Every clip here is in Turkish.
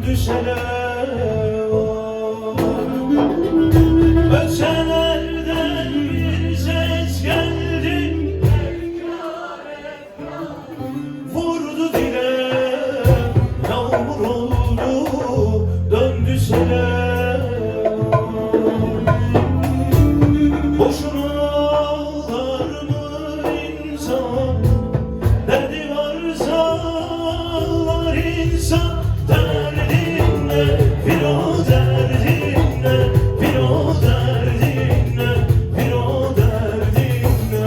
döndü sele. Ötelerden bir ses geldi, vurdu dile, yağmur oldu, döndü sele. Boşuna ağlar mı insan, derdi varsa ağlar insan. Derdinle, bir o derdinle, bir o derdinle, bir o derdinle.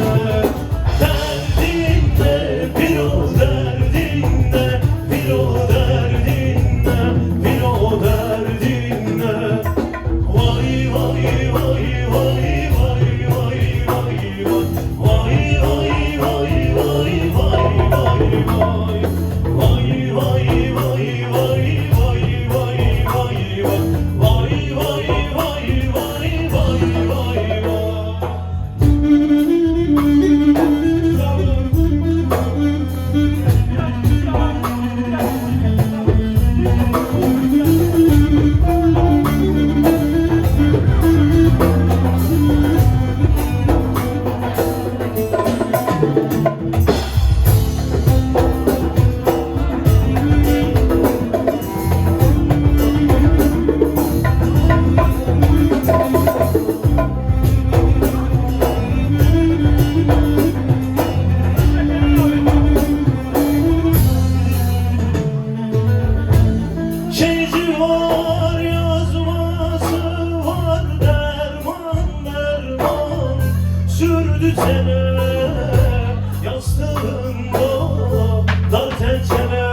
Derdinle, bir o derdinle, bir o derdinle, bir o derdinle. Vay vay vay vay vay vay vay vay vay vay vay vay vay vay. Vay vay vay vay vay vay vay vay. Vay vay vay vay vay vay vay. Şeyci var, yazması var, derman derman sürdü sene. Yastığında dar tençene.